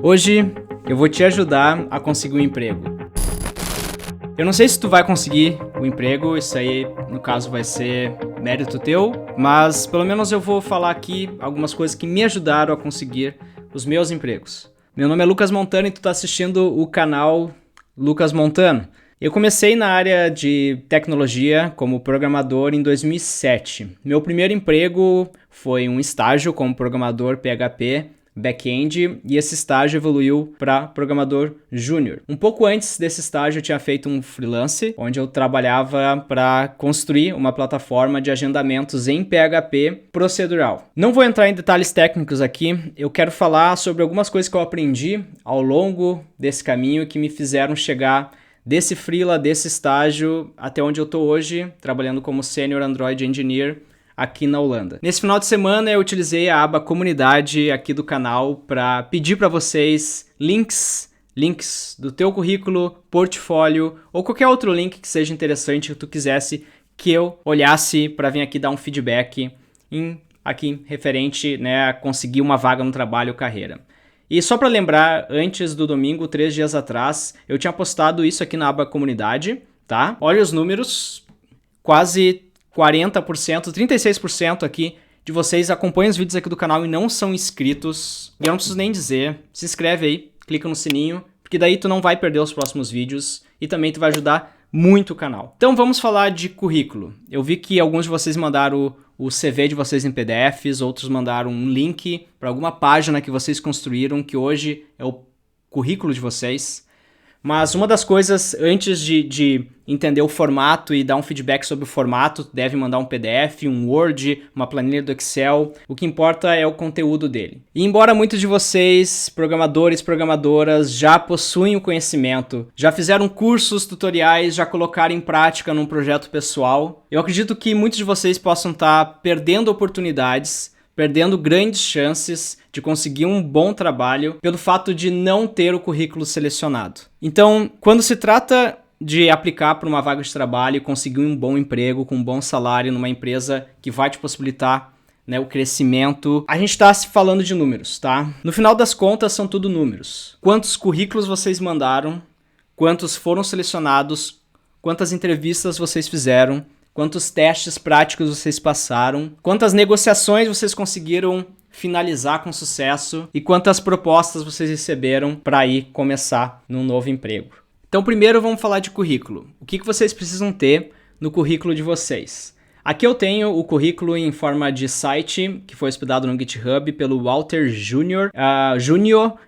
Hoje eu vou te ajudar a conseguir um emprego. Eu não sei se tu vai conseguir o emprego, isso aí no caso vai ser mérito teu, mas pelo menos eu vou falar aqui algumas coisas que me ajudaram a conseguir os meus empregos. Meu nome é Lucas Montano e tu tá assistindo o canal Lucas Montano. Eu comecei na área de tecnologia como programador em 2007. Meu primeiro emprego foi um estágio como programador PHP back-end e esse estágio evoluiu para programador júnior. Um pouco antes desse estágio eu tinha feito um freelance, onde eu trabalhava para construir uma plataforma de agendamentos em PHP procedural. Não vou entrar em detalhes técnicos aqui, eu quero falar sobre algumas coisas que eu aprendi ao longo desse caminho que me fizeram chegar desse freela, desse estágio, até onde eu estou hoje, trabalhando como Senior Android Engineer aqui na Holanda. Nesse final de semana eu utilizei a aba comunidade aqui do canal para pedir para vocês links do teu currículo, portfólio ou qualquer outro link que seja interessante que tu quisesse que eu olhasse para vir aqui dar um feedback aqui referente, né, a conseguir uma vaga no trabalho ou carreira. E só para lembrar, antes do domingo, 3 dias atrás, eu tinha postado isso aqui na aba comunidade, tá? Olha os números, quase 40%, 36% aqui de vocês acompanham os vídeos aqui do canal e não são inscritos. E eu não preciso nem dizer, se inscreve aí, clica no sininho, porque daí tu não vai perder os próximos vídeos e também tu vai ajudar muito o canal. Então vamos falar de currículo. Eu vi que alguns de vocês mandaram o CV de vocês em PDFs, outros mandaram um link para alguma página que vocês construíram, que hoje é o currículo de vocês. Mas uma das coisas, antes de entender o formato e dar um feedback sobre o formato, deve mandar um PDF, um Word, uma planilha do Excel. O que importa é o conteúdo dele. E embora muitos de vocês, programadores, programadoras, já possuem o conhecimento, já fizeram cursos, tutoriais, já colocaram em prática num projeto pessoal, eu acredito que muitos de vocês possam estar perdendo oportunidades, perdendo grandes chances de conseguir um bom trabalho pelo fato de não ter o currículo selecionado. Então, quando se trata de aplicar para uma vaga de trabalho e conseguir um bom emprego com um bom salário numa empresa que vai te possibilitar, né, o crescimento, a gente está falando de números, tá? No final das contas, são tudo números. Quantos currículos vocês mandaram, quantos foram selecionados, quantas entrevistas vocês fizeram, quantos testes práticos vocês passaram, quantas negociações vocês conseguiram finalizar com sucesso e quantas propostas vocês receberam para ir começar num novo emprego. Então primeiro vamos falar de currículo. O que vocês precisam ter no currículo de vocês? Aqui eu tenho o currículo em forma de site, que foi hospedado no GitHub pelo Walter Júnior,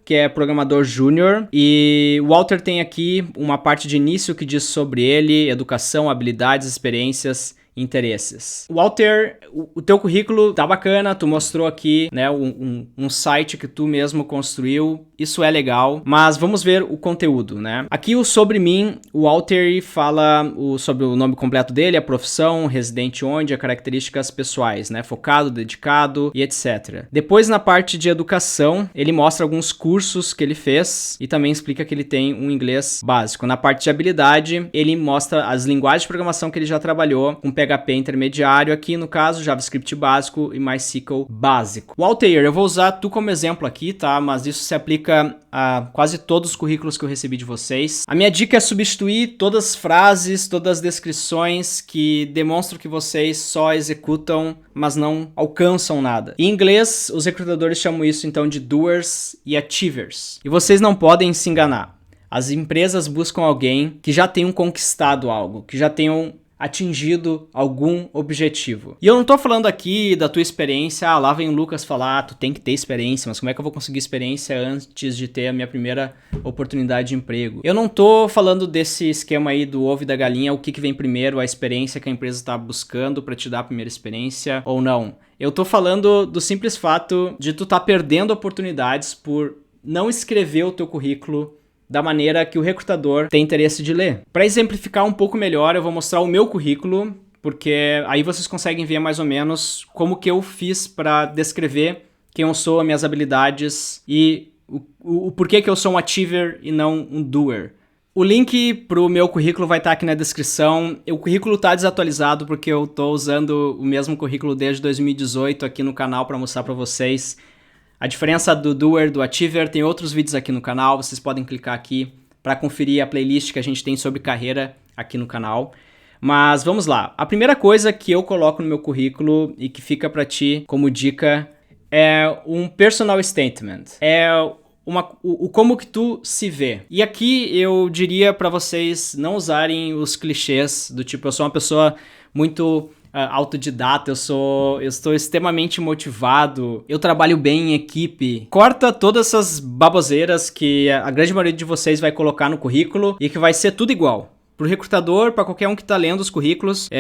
que é programador júnior. E o Walter tem aqui uma parte de início que diz sobre ele, educação, habilidades, experiências, interesses. Walter, o teu currículo tá bacana, tu mostrou aqui, né, um site que tu mesmo construiu, isso é legal, mas vamos ver o conteúdo, né? Aqui o sobre mim, o Walter fala sobre o nome completo dele, a profissão, residente onde, as características pessoais, né? Focado, dedicado e etc. Depois na parte de educação, ele mostra alguns cursos que ele fez e também explica que ele tem um inglês básico. Na parte de habilidade, ele mostra as linguagens de programação que ele já trabalhou, com PHP intermediário aqui, no caso, JavaScript básico e MySQL básico. Walter, eu vou usar tu como exemplo aqui, tá? Mas isso se aplica a quase todos os currículos que eu recebi de vocês. A minha dica é substituir todas as frases, todas as descrições que demonstram que vocês só executam, mas não alcançam nada. Em inglês, os recrutadores chamam isso então de doers e achievers. E vocês não podem se enganar. As empresas buscam alguém que já tenham conquistado algo, que já tenham atingido algum objetivo. E eu não tô falando aqui da tua experiência, lá vem o Lucas falar, tu tem que ter experiência, mas como é que eu vou conseguir experiência antes de ter a minha primeira oportunidade de emprego? Eu não tô falando desse esquema aí do ovo e da galinha, o que vem primeiro, a experiência que a empresa tá buscando para te dar a primeira experiência ou não. Eu tô falando do simples fato de tu tá perdendo oportunidades por não escrever o teu currículo da maneira que o recrutador tem interesse de ler. Para exemplificar um pouco melhor, eu vou mostrar o meu currículo, porque aí vocês conseguem ver mais ou menos como que eu fiz para descrever quem eu sou, as minhas habilidades e o porquê que eu sou um achiever e não um doer. O link pro meu currículo vai estar aqui na descrição. O currículo está desatualizado porque eu estou usando o mesmo currículo desde 2018 aqui no canal para mostrar para vocês A diferença do doer, do achiever, tem outros vídeos aqui no canal, vocês podem clicar aqui para conferir a playlist que a gente tem sobre carreira aqui no canal. Mas vamos lá, a primeira coisa que eu coloco no meu currículo e que fica para ti como dica é um personal statement, é o como que tu se vê. E aqui eu diria para vocês não usarem os clichês do tipo, eu sou uma pessoa muito autodidata, eu estou extremamente motivado, eu trabalho bem em equipe. Corta todas essas baboseiras que a grande maioria de vocês vai colocar no currículo e que vai ser tudo igual. Pro recrutador, para qualquer um que tá lendo os currículos,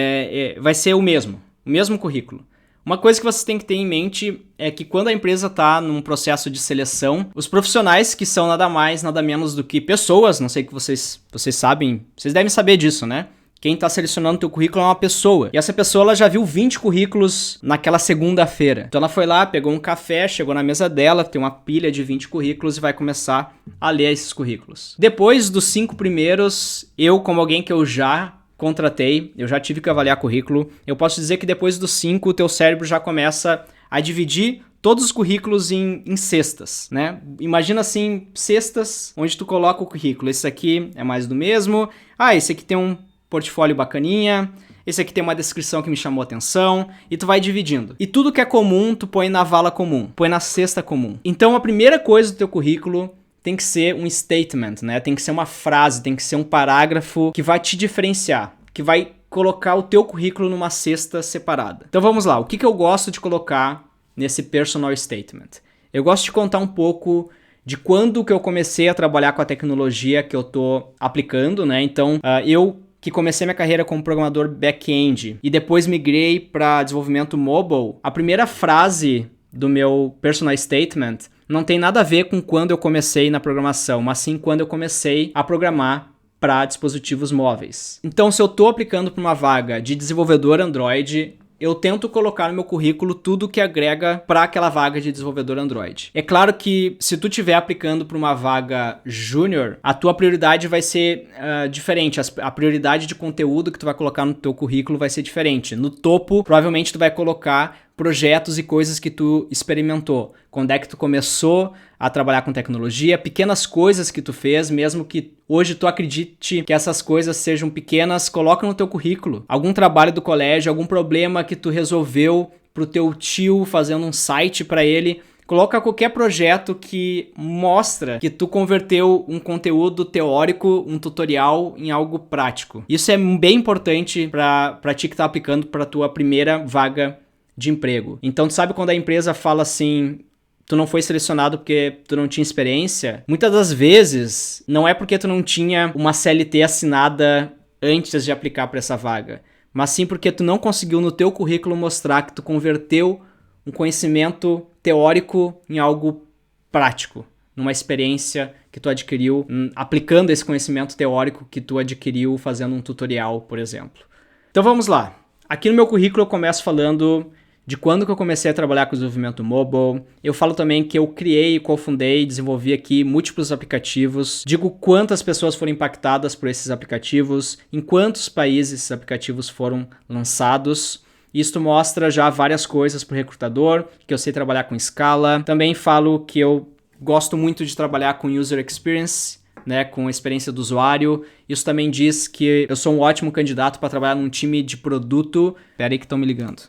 vai ser o mesmo currículo. Uma coisa que vocês têm que ter em mente é que quando a empresa está num processo de seleção, os profissionais que são nada mais, nada menos do que pessoas, não sei que vocês sabem, vocês devem saber disso, né? Quem está selecionando o teu currículo é uma pessoa. E essa pessoa ela já viu 20 currículos naquela segunda-feira. Então ela foi lá, pegou um café, chegou na mesa dela, tem uma pilha de 20 currículos e vai começar a ler esses currículos. Depois dos 5 primeiros, eu, como alguém que eu já contratei, eu já tive que avaliar currículo, eu posso dizer que depois dos 5, o teu cérebro já começa a dividir todos os currículos em cestas, né? Imagina assim, cestas onde tu coloca o currículo. Esse aqui é mais do mesmo. Esse aqui tem um portfólio bacaninha, esse aqui tem uma descrição que me chamou a atenção, e tu vai dividindo. E tudo que é comum, tu põe na vala comum, põe na cesta comum. Então a primeira coisa do teu currículo tem que ser um statement, né? Tem que ser uma frase, tem que ser um parágrafo que vai te diferenciar, que vai colocar o teu currículo numa cesta separada. Então vamos lá, o que eu gosto de colocar nesse personal statement? Eu gosto de contar um pouco de quando que eu comecei a trabalhar com a tecnologia que eu tô aplicando, né? Então, eu que comecei minha carreira como programador back-end e depois migrei para desenvolvimento mobile, a primeira frase do meu personal statement não tem nada a ver com quando eu comecei na programação, mas sim quando eu comecei a programar para dispositivos móveis. Então, se eu estou aplicando para uma vaga de desenvolvedor Android, eu tento colocar no meu currículo tudo que agrega para aquela vaga de desenvolvedor Android. É claro que se tu estiver aplicando para uma vaga júnior, a tua prioridade vai ser diferente. A prioridade de conteúdo que tu vai colocar no teu currículo vai ser diferente. No topo, provavelmente tu vai colocar projetos e coisas que tu experimentou. Quando é que tu começou a trabalhar com tecnologia, pequenas coisas que tu fez, mesmo que hoje tu acredite que essas coisas sejam pequenas, coloca no teu currículo. Algum trabalho do colégio, algum problema que tu resolveu pro teu tio fazendo um site para ele. Coloca qualquer projeto que mostra que tu converteu um conteúdo teórico, um tutorial, em algo prático. Isso é bem importante para ti que tá aplicando para tua primeira vaga de emprego. Então, tu sabe quando a empresa fala assim, tu não foi selecionado porque tu não tinha experiência? Muitas das vezes, não é porque tu não tinha uma CLT assinada antes de aplicar para essa vaga, mas sim porque tu não conseguiu no teu currículo mostrar que tu converteu um conhecimento teórico em algo prático, numa experiência que tu adquiriu aplicando esse conhecimento teórico que tu adquiriu fazendo um tutorial, por exemplo. Então vamos lá. Aqui no meu currículo eu começo falando de quando que eu comecei a trabalhar com desenvolvimento mobile. Eu falo também que eu criei, cofundei e desenvolvi aqui múltiplos aplicativos. Digo quantas pessoas foram impactadas por esses aplicativos, em quantos países esses aplicativos foram lançados. Isto mostra já várias coisas para o recrutador, que eu sei trabalhar com escala. Também falo que eu gosto muito de trabalhar com user experience, né, com a experiência do usuário. Isso também diz que eu sou um ótimo candidato para trabalhar num time de produto. Espera aí que estão me ligando.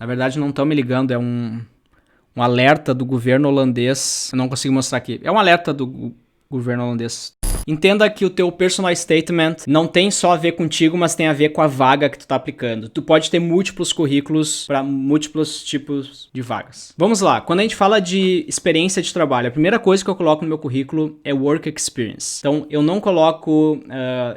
Na verdade, não estão me ligando, é um alerta do governo holandês. Eu não consigo mostrar aqui. É um alerta do governo holandês. Entenda que o teu personal statement não tem só a ver contigo, mas tem a ver com a vaga que tu tá aplicando. Tu pode ter múltiplos currículos para múltiplos tipos de vagas. Vamos lá, quando a gente fala de experiência de trabalho, a primeira coisa que eu coloco no meu currículo é work experience. Então, eu não coloco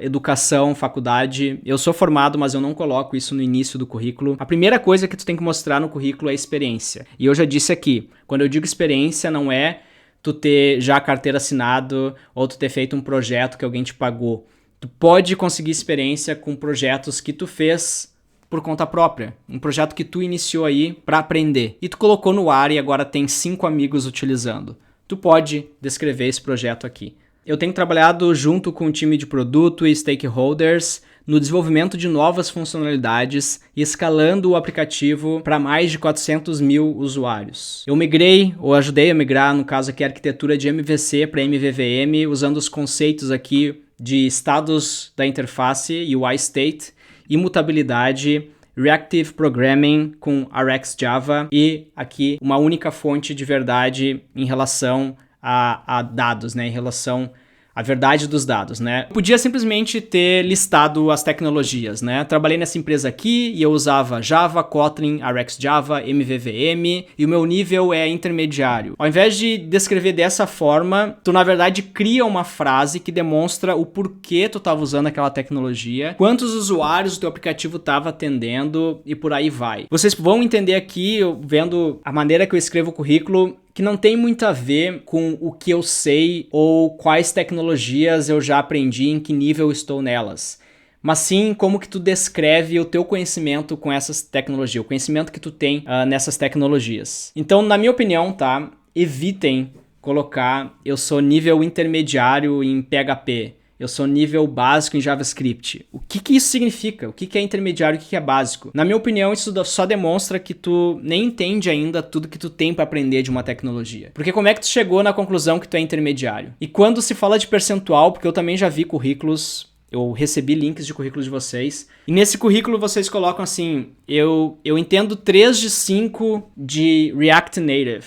educação, faculdade. Eu sou formado, mas eu não coloco isso no início do currículo. A primeira coisa que tu tem que mostrar no currículo é experiência. E eu já disse aqui, quando eu digo experiência, não é tu ter já a carteira assinado ou tu ter feito um projeto que alguém te pagou. Tu pode conseguir experiência com projetos que tu fez por conta própria. Um projeto que tu iniciou aí para aprender. E tu colocou no ar e agora tem 5 amigos utilizando. Tu pode descrever esse projeto aqui. eu tenho trabalhado junto com o time de produto e stakeholders no desenvolvimento de novas funcionalidades e escalando o aplicativo para mais de 400 mil usuários. Eu migrei, ou ajudei a migrar, no caso aqui, a arquitetura de MVC para MVVM, usando os conceitos aqui de estados da interface, UI State, imutabilidade, Reactive Programming com RxJava e aqui uma única fonte de verdade em relação a dados, né? Em relação à verdade dos dados, né? Eu podia simplesmente ter listado as tecnologias, né? Trabalhei nessa empresa aqui e eu usava Java, Kotlin, RxJava, MVVM e o meu nível é intermediário. Ao invés de descrever dessa forma, tu na verdade cria uma frase que demonstra o porquê tu estava usando aquela tecnologia, quantos usuários o teu aplicativo estava atendendo e por aí vai. Vocês vão entender aqui, vendo a maneira que eu escrevo o currículo, que não tem muito a ver com o que eu sei ou quais tecnologias eu já aprendi, em que nível estou nelas. Mas sim como que tu descreve o teu conhecimento com essas tecnologias, o conhecimento que tu tem nessas tecnologias. Então, na minha opinião, tá? Evitem colocar eu sou nível intermediário em PHP. Eu sou nível básico em JavaScript. O que isso significa? O que é intermediário e o que é básico? Na minha opinião, isso só demonstra que tu nem entende ainda tudo que tu tem para aprender de uma tecnologia. Porque como é que tu chegou na conclusão que tu é intermediário? E quando se fala de percentual, porque eu também já vi currículos, eu recebi links de currículos de vocês, e nesse currículo vocês colocam assim, eu entendo 3 de 5 de React Native.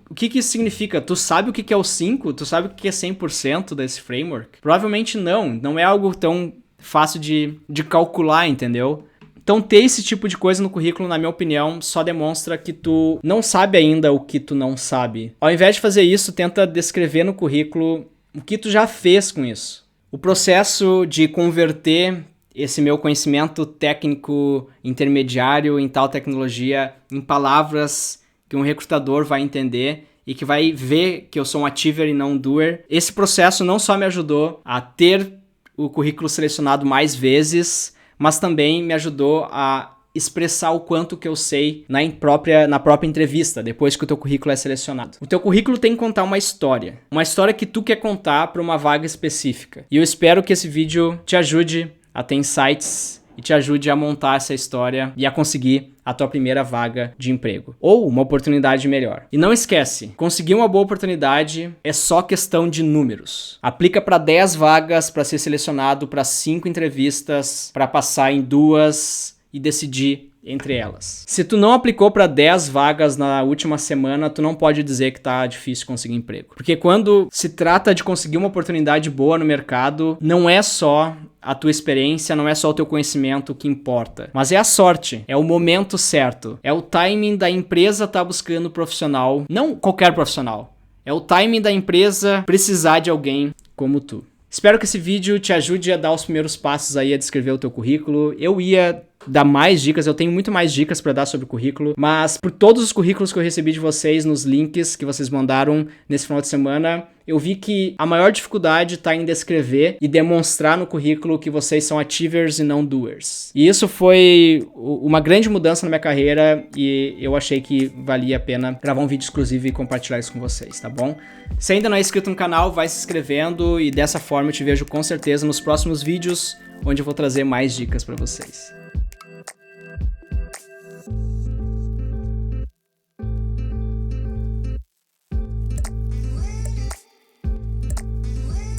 O que isso significa? Tu sabe o que é o 5? Tu sabe o que é 100% desse framework? Provavelmente não é algo tão fácil de calcular, entendeu? Então ter esse tipo de coisa no currículo, na minha opinião, só demonstra que tu não sabe ainda o que tu não sabe. Ao invés de fazer isso, tenta descrever no currículo o que tu já fez com isso. O processo de converter esse meu conhecimento técnico intermediário em tal tecnologia em palavras que um recrutador vai entender e que vai ver que eu sou um achiever e não um doer. Esse processo não só me ajudou a ter o currículo selecionado mais vezes, mas também me ajudou a expressar o quanto que eu sei na própria entrevista, depois que o teu currículo é selecionado. O teu currículo tem que contar uma história que tu quer contar para uma vaga específica. E eu espero que esse vídeo te ajude a ter insights e te ajude a montar essa história e a conseguir a tua primeira vaga de emprego. Ou uma oportunidade melhor. E não esquece, conseguir uma boa oportunidade é só questão de números. Aplica para 10 vagas para ser selecionado para 5 entrevistas, para passar em 2 e decidir entre elas. Se tu não aplicou para 10 vagas na última semana, tu não pode dizer que tá difícil conseguir emprego. Porque quando se trata de conseguir uma oportunidade boa no mercado, não é só a tua experiência, não é só o teu conhecimento que importa, mas é a sorte, é o momento certo, é o timing da empresa estar buscando profissional, não qualquer profissional, é o timing da empresa precisar de alguém como tu. Espero que esse vídeo te ajude a dar os primeiros passos aí a descrever o teu currículo. Eu ia dar mais dicas, eu tenho muito mais dicas para dar sobre o currículo, mas por todos os currículos que eu recebi de vocês nos links que vocês mandaram nesse final de semana, eu vi que a maior dificuldade está em descrever e demonstrar no currículo que vocês são achievers e não doers. E isso foi uma grande mudança na minha carreira e eu achei que valia a pena gravar um vídeo exclusivo e compartilhar isso com vocês, tá bom? Se ainda não é inscrito no canal, vai se inscrevendo e dessa forma eu te vejo com certeza nos próximos vídeos, onde eu vou trazer mais dicas para vocês.